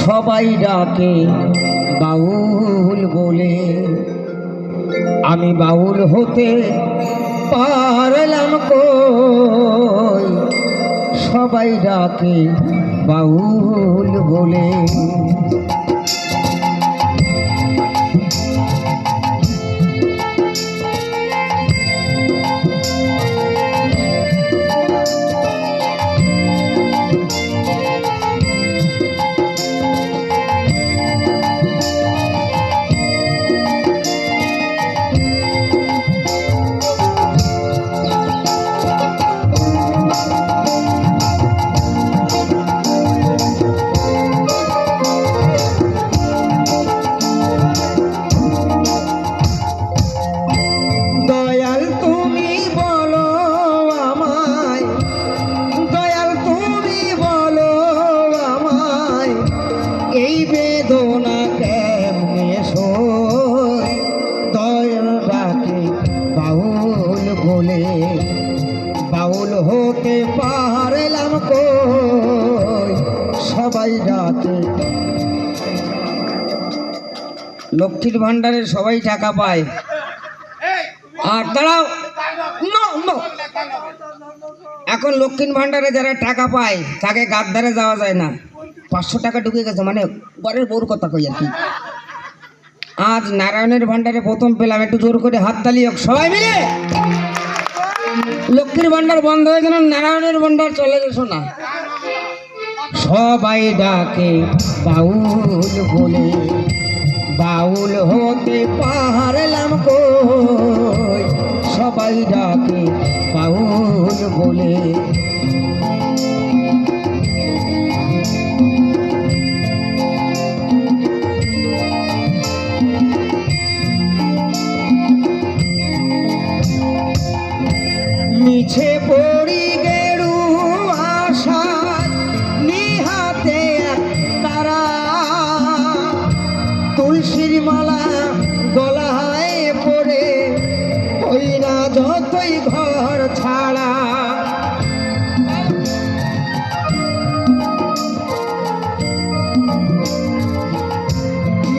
সবাই ডাকে বাউল বলে, আমি বাউল হতে পারলাম কই, সবাই ডাকে বাউল বলে। এই বেদনা কেমনে সই, দয়াল ডাকে বাউল বলে, বাউল হতে পারলাম কই, সবাই ডাকে। লক্ষ্মীর ভান্ডারে সবাই টাকা পায়, আর দাঁড়াও, এখন লক্ষ্মীর ভান্ডারে যারা টাকা পায় তাকে গাদ্দারে যাওয়া যায় না। 500 টাকা ঢুকে গেছে, মানে ঘরের বউর কথা কই আর কি। আজ নারায়ণের ভান্ডারে প্রথম পেলাম, একটু জোর করে হাততালি হোক সবাই মিলে। লক্ষ্মীর ভান্ডার বন্ধ হয়ে গেল, নারায়ণের ভান্ডার চলে গেছো না। সবাই ডাকে বাউল বলে, বাউল হতে পারলাম কই, সবাই ডাকে বাউল বলে। মিছে পড়ি গেরু আশা নিহাতে তারা, তুলসীর মালা গলায় পড়ে ওই না যতই ঘর ছাড়া।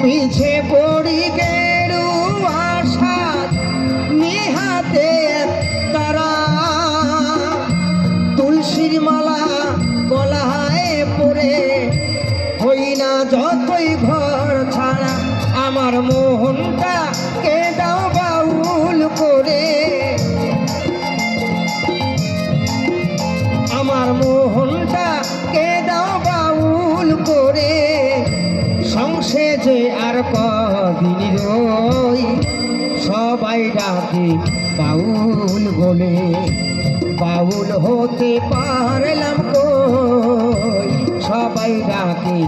মিছে পড়ি গেরু আশা নিহাতে তারা, তুলসীর মালা গলায় পড়ে হই না যতই ঘর ছাড়া। আমার মোহনটা কে দাও বাউল করে, আমার মোহনটা কে দাও বাউল করে, সংসে যে আর কদিন রই, সবাই ডাকে বাউল বলে, বাউল হতে পারলাম কই, সবাই ডাকে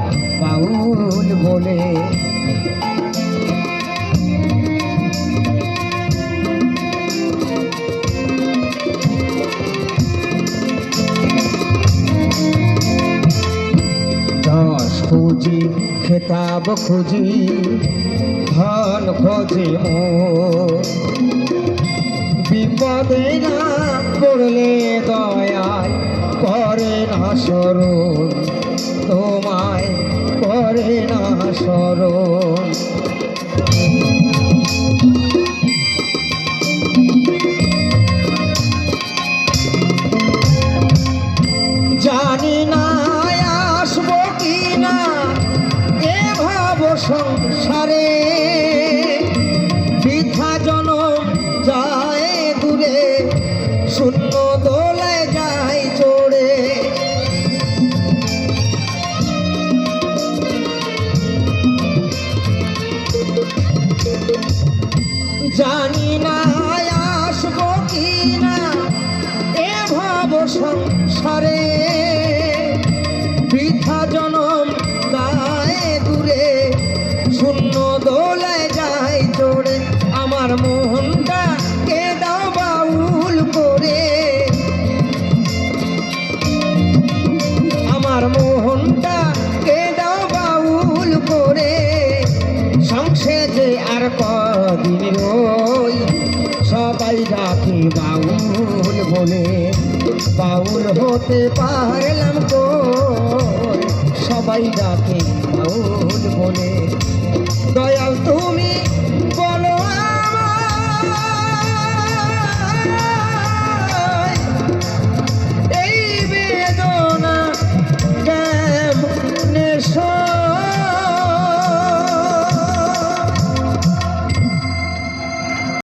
বাউল বলে। যশ খুঁজি খেতাব খুঁজি ধন খোঁজে মোর, বিপদে না পড়লে দয়াল করে না স্মরণ, তোমায় করে না স্মরণ। জানি না আসবো কি না এ ভাব সংসারে, বৃথা জনম যায় দূরে, শূন্য দোলায় যায় চড়ে। জানি না আসবো কি না এ ভাব সংসারে, বৃথা জনম যায় দূরে, শূন্য দোলায় যায় চড়ে। আমার মোহনটা কে দাও বাউল করে, আমার মোহনটা কে দাও বাউল করে, সংসে যে আর কদিন রই, সবাই ডাকে বাউল বলে, বাউল হতে পারলাম কই, সবাই ডাকে বাউল বলে।